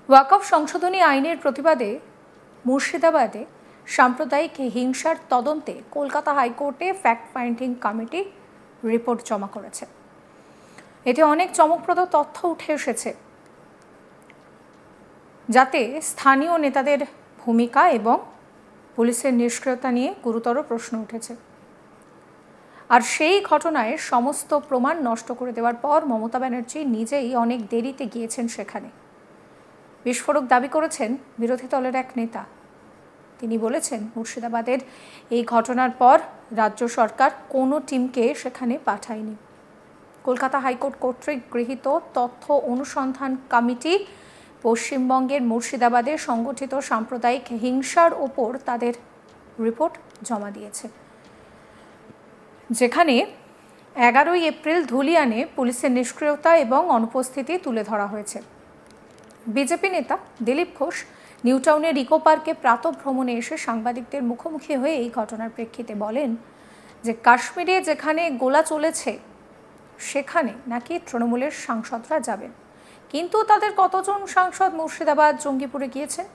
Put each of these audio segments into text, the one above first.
ওয়াকফ সংশোধনী আইনের প্রতিবাদে মুর্শিদাবাদে সাম্প্রদায়িক হিংসার তদন্তে কলকাতা হাইকোর্টে ফ্যাক্ট ফাইন্ডিং কমিটি রিপোর্ট জমা করেছে। এতে অনেক চমকপ্রদ তথ্য উঠে এসেছে, যাতে স্থানীয় নেতাদের ভূমিকা এবং পুলিশের নিষ্ক্রিয়তা নিয়ে গুরুতর প্রশ্ন উঠেছে। আর সেই ঘটনায় সমস্ত প্রমাণ নষ্ট করে দেওয়ার পর মমতা ব্যানার্জি নিজেই অনেক দেরিতে গিয়েছেন সেখানে। বিস্ফোরক দাবি করেছেন বিরোধী দলের এক নেতা। তিনি বলেছেন, মুর্শিদাবাদের এই ঘটনার পর রাজ্য সরকার কোনো টিমকে সেখানে পাঠায়নি। কলকাতা হাইকোর্ট কর্তৃক গৃহীত তথ্য অনুসন্ধান কমিটি পশ্চিমবঙ্গের মুর্শিদাবাদে সংগঠিত সাম্প্রদায়িক হিংসার ওপর তাদের রিপোর্ট জমা দিয়েছে, যেখানে 11 এপ্রিল ধুলিয়ানে পুলিশের নিষ্ক্রিয়তা এবং অনুপস্থিতি তুলে ধরা হয়েছে। বিজেপি নেতা দিলীপ ঘোষ নিউটাউনের ইকো পার্কে প্রাতঃভ্রমণে এসে সাংবাদিকদের মুখোমুখি হয়ে এই ঘটনার প্রেক্ষিতে বলেন যে কাশ্মীরে যেখানে গোলা চলেছে সেখানে নাকি তৃণমূলের সাংসদরা যাবেন, কিন্তু তাদের কতজন সাংসদ মুর্শিদাবাদ জঙ্গিপুরে গিয়েছেন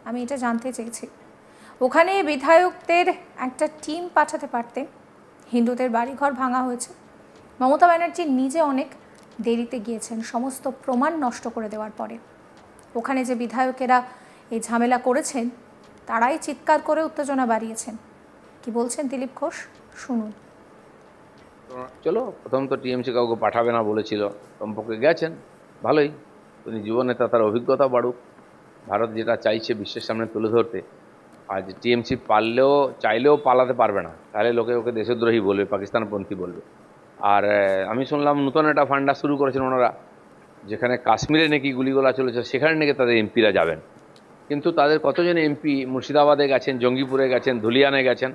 আমি এটা জানতে চেয়েছি। ওখানে বিধায়কদের একটা টিম পাঠাতে পারতেন। হিন্দুদের বাড়িঘর ভাঙা হয়েছে। মমতা ব্যানার্জি নিজে অনেক দেরিতে গিয়েছেন সমস্ত প্রমাণ নষ্ট করে দেওয়ার পরে। ওখানে যে বিধায়কেরা এই ঝামেলা করেছেন তারাই চিৎকার করে উত্তেজনা বাড়িয়েছেন। কি বলছেন দিলীপ ঘোষ, শুনুন। চলো, প্রথম তো টিএমসি কাউকে পাঠাবে না বলেছিল, কমপক্ষে গেছেন, ভালোই। তিনি যুবনেতা, তার অভিজ্ঞতা বাড়ুক। ভারত যেটা চাইছে বিশ্বের সামনে তুলে ধরতে, আজ টিএমসি চাইলেও পালাতে পারবে না, তাহলে লোকে ওকে দেশদ্রোহী বলবে, পাকিস্তানপন্থী বলবে। আর আমি শুনলাম নতুন একটা ফান্ডা শুরু করেছেন ওনারা, যেখানে কাশ্মীরে নাকি গুলিগোলা চলেছে সেখানে নাকি তাদের এমপিরা যাবেন। কিন্তু তাদের কতজন এমপি মুর্শিদাবাদে গেছেন, জঙ্গিপুরে গেছেন, ধুলিয়ানে গেছেন,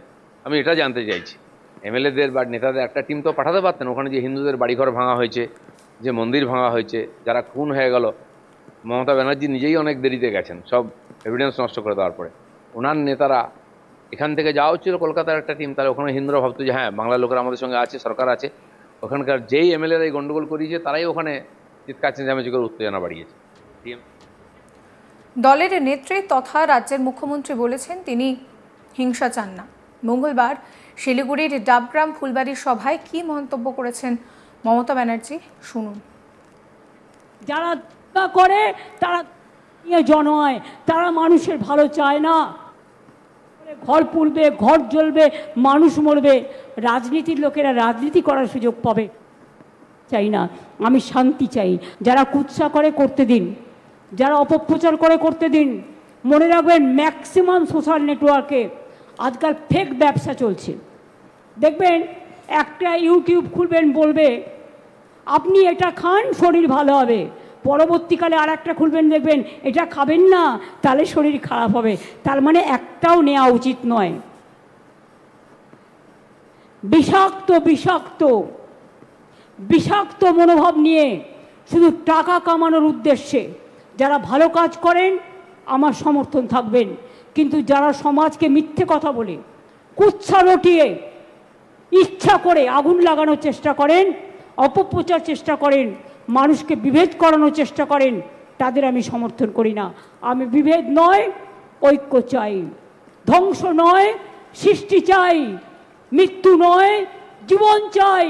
আমি এটা জানতে চাইছি। এমএলএদের বা নেতাদের একটা টিম তো পাঠাতে পারতেন। ওখানে যে হিন্দুদের বাড়িঘর ভাঙা হয়েছে, যে মন্দির ভাঙা হয়েছে, যারা খুন হয়ে গেল, মমতা ব্যানার্জি নিজেই অনেক দেরিতে গেছেন সব এভিডেন্স নষ্ট করে দেওয়ার পরে। ওনার নেতারা এখান থেকে যাওয়া হচ্ছিল কলকাতার একটা টিম, তাহলে ওখানে হিন্দুরা ভাবতো যে হ্যাঁ বাংলার লোকেরা আমাদের সঙ্গে আছে, সরকার আছে। ওখানকার যেই এমএলএরা এই গন্ডগোল করিয়েছে তারাই ওখানে চিৎকার চেঁচামেচি করে উত্তেজনা বাড়িয়েছে। দলের নেত্রী তথা রাজ্যের মুখ্যমন্ত্রী বলেছেন তিনি হিংসা চান না। মঙ্গলবার শিলিগুড়ির ডাবগ্রাম ফুলবাড়ির সভায় কি মন্তব্য করেছেন মমতা ব্যানার্জি, শুনুন। যারা করে তারা নিয়ে জনয়, তারা মানুষের ভালো চায় না। ঘর পুড়বে, ঘর জ্বলবে, মানুষ মরবে, রাজনীতির লোকেরা রাজনীতি করার সুযোগ পাবে চাই না। আমি শান্তি চাই। যারা কুৎসা করে করতে দিন, যারা অপপ্রচার করে করতে দিন। মনে রাখবেন, ম্যাক্সিমাম সোশ্যাল নেটওয়ার্কে আজকাল ফেক ব্যবসা চলছে। দেখবেন একটা ইউটিউব খুলবেন, বলবে আপনি এটা খান শরীর ভালো হবে, পরবর্তীকালে আর একটা খুলবেন, দেখবেন এটা খাবেন না তাহলে শরীর খারাপ হবে। তার মানে একটাও নেওয়া উচিত নয়। বিষাক্ত বিষাক্ত বিষাক্ত মনোভাব নিয়ে শুধু টাকা কামানোর উদ্দেশ্যে যারা ভালো কাজ করেন আমার সমর্থন থাকবেন, কিন্তু যারা সমাজকে মিথ্যে কথা বলে, কুৎসা রটিয়ে, ইচ্ছা করে আগুন লাগানোর চেষ্টা করেন, অপপ্রচার চেষ্টা করেন, মানুষকে বিভেদ করানোর চেষ্টা করেন, তাদের আমি সমর্থন করি না। আমি বিভেদ নয়, ঐক্য চাই। ধ্বংস নয়, সৃষ্টি চাই। মৃত্যু নয়, জীবন চাই।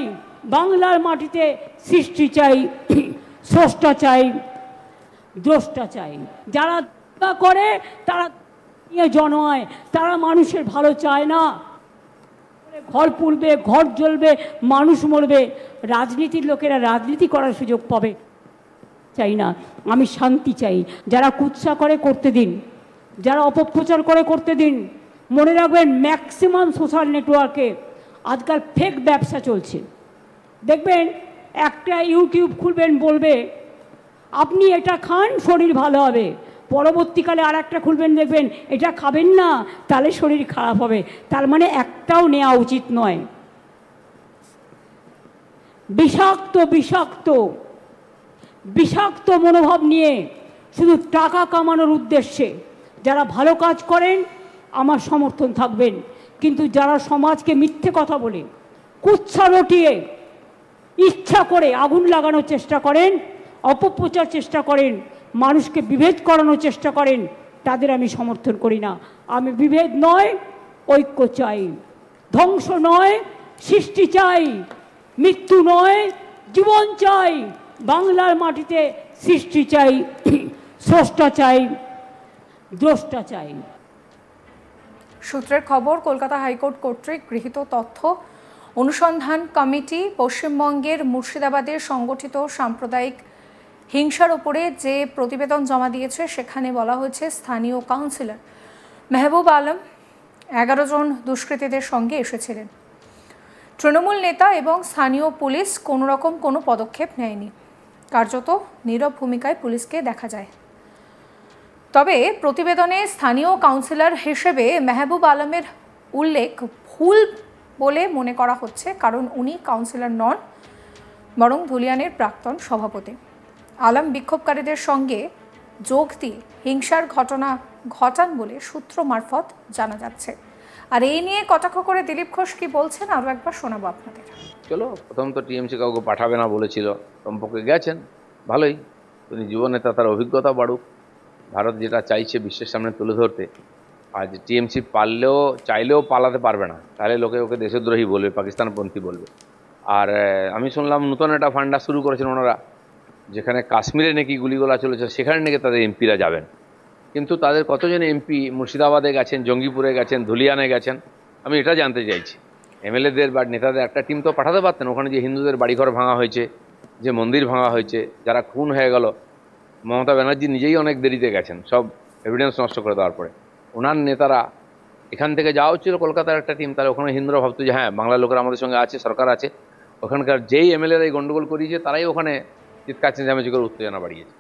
বাংলার মাটিতে সৃষ্টি চাই, স্রষ্টা চাই, দ্রষ্টা চাই। যারা করে তারা নিয়ে জনয়, তারা মানুষের ভালো চায় না। ঘর পুড়বে, ঘর জ্বলবে, মানুষ মরবে, রাজনীতির লোকেরা রাজনীতি করার সুযোগ পাবে চাই না। আমি শান্তি চাই। যারা কুৎসা করে করতে দিন, যারা অপপ্রচার করে করতে দিন। মনে রাখবেন, ম্যাক্সিমাম সোশ্যাল নেটওয়ার্কে আজকাল ফেক ব্যবসা চলছে। দেখবেন একটা ইউটিউব খুলবেন, বলবে আপনি এটা খান শরীর ভালো হবে, পরবর্তীকালে আর একটা খুলবেন, দেখবেন এটা খাবেন না তাহলে শরীর খারাপ হবে। তার মানে একটাও নেওয়া উচিত নয়। বিষাক্ত বিষাক্ত বিষাক্ত মনোভাব নিয়ে শুধু টাকা কামানোর উদ্দেশ্যে যারা ভালো কাজ করেন আমার সমর্থন থাকবেন, কিন্তু যারা সমাজকে মিথ্যে কথা বলে, কুৎসা রটিয়ে, ইচ্ছা করে আগুন লাগানোর চেষ্টা করেন, অপপ্রচার চেষ্টা করেন, মানুষকে বিভেদ করানোর চেষ্টা করেন তাদের আমি সমর্থন করি না। আমি বিভেদ নয়, ঐক্য চাই। ধ্বংস নয়, সৃষ্টি চাই। মৃত্যু নয়, জীবন চাই। বাংলার মাটিতে সৃষ্টি চাই, স্রষ্টা চাই, দ্রষ্টা চাই। সূত্রের খবর, কলকাতা হাইকোর্ট কর্তৃক গৃহীত তথ্য অনুসন্ধান কমিটি পশ্চিমবঙ্গের মুর্শিদাবাদের সংগঠিত সাম্প্রদায়িক হিংসার ওপরে যে প্রতিবেদন জমা দিয়েছে সেখানে বলা হয়েছে স্থানীয় কাউন্সিলর মেহবুব আলম 11 জন দুষ্কৃতীদের সঙ্গে এসেছিলেন। তৃণমূল নেতা এবং স্থানীয় পুলিশ কোনো রকম কোনো পদক্ষেপ নেয়নি। কার্যত নীরব ভূমিকায় পুলিশকে দেখা যায়। তবে প্রতিবেদনে স্থানীয় কাউন্সিলর হিসেবে মেহবুব আলমের উল্লেখ ভুল বলে মনে করা হচ্ছে, কারণ উনি কাউন্সিলর নন, বরং ধুলিয়ানের প্রাক্তন সভাপতি। আলম বিক্ষোভকারীদের সঙ্গে যোগ দিয়ে হিংসার ঘটনা ঘটান বলে সূত্র মারফত জানা যাচ্ছে। আর এই নিয়ে কটাক্ষ করে দিলীপ ঘোষ কি বলছেন আরও একবার শোনাবো আপনাদের। চলো, প্রথম তো টিএমসি কাউকে পাঠাবে না বলেছিল, চম্পকে গেছেন, ভালোই। তিনি যুবনেতা, তার অভিজ্ঞতা বাড়ুক, ভারত যেটা চাইছে বিশ্বের সামনে তুলে ধরতে। আজ টিএমসি চাইলেও পালাতে পারবে না, তাহলে লোকে ওকে দেশদ্রোহী বলবে, পাকিস্তানপন্থী বলবে। আর আমি শুনলাম নতুন একটা ফান্ডা শুরু করেছেন ওনারা, যেখানে কাশ্মীরে নাকি গুলিগোলা চলেছে, সেখানে নাকি তাদের এমপিরা যাবেন। কিন্তু তাদের কতজন এমপি মুর্শিদাবাদে গেছেন, জঙ্গিপুরে গেছেন, ধুলিয়ানে গেছেন, আমি এটা জানতে চাইছি। এমএলএদের বা নেতাদের একটা টিম তো পাঠাতে পারতেন ওখানে। যে হিন্দুদের বাড়িঘর ভাঙা হয়েছে, যে মন্দির ভাঙা হয়েছে, যারা খুন হয়ে গেল, মমতা ব্যানার্জি নিজেই অনেক দেরিতে গেছেন সব এভিডেন্স নষ্ট করে দেওয়ার পরে। ওনার নেতারা এখান থেকে যাওয়া হচ্ছিল কলকাতার একটা টিম, তাহলে ওখানে হিন্দুরা ভাবতো যে হ্যাঁ বাংলার লোকেরা আমাদের সঙ্গে আছে, সরকার আছে। ওখানকার যেই এমএলএরা এই গণ্ডগোল করিয়েছে তারাই ওখানে চিৎকার চেঁচামেচি করে উত্তেজনা বাড়িয়েছে।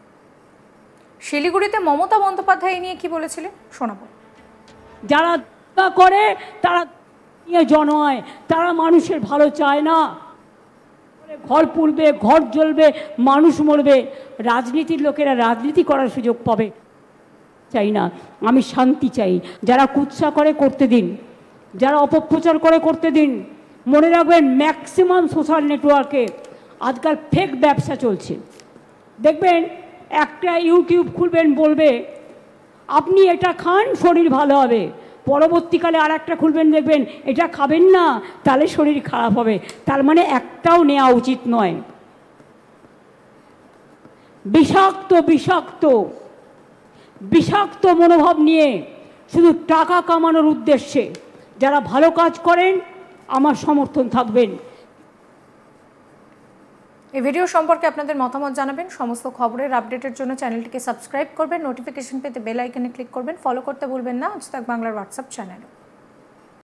শিলিগুড়িতে মমতা বন্দ্যোপাধ্যায় নিয়ে কি বলেছিলেন শোনাবো। যারা করে তারা নিয়ে জনয়, তারা মানুষের ভালো চায় না। ঘর পুড়বে, ঘর জ্বলবে, মানুষ মরবে, রাজনীতির লোকেরা রাজনীতি করার সুযোগ পাবে চাই না। আমি শান্তি চাই। যারা কুৎসা করে করতে দিন, যারা অপপ্রচার করে করতে দিন। মনে রাখবেন, ম্যাক্সিমাম সোশ্যাল নেটওয়ার্কে আজকাল ফেক ব্যবসা চলছে। দেখবেন একটা ইউটিউব খুলবেন, বলবে আপনি এটা খান শরীর ভালো হবে, পরবর্তীকালে আর একটা খুলবেন, দেখবেন এটা খাবেন না তাহলে শরীর খারাপ হবে। তার মানে একটাও নেওয়া উচিত নয়। বিষাক্ত বিষাক্ত বিষাক্ত মনোভাব নিয়ে শুধু টাকা কামানোর উদ্দেশ্যে যারা ভালো কাজ করেন আমার সমর্থন থাকবেন। এই ভিডিও সম্পর্কে আপনাদের মতামত জানাবেন। সমস্ত খবরের আপডেটের জন্য চ্যানেলটিকে সাবস্ক্রাইব করবেন, নোটিফিকেশন পেতে বেল আইকনে ক্লিক করবেন, ফলো করতে ভুলবেন না আজ তাক বাংলার হোয়াটসঅ্যাপ চ্যানেল।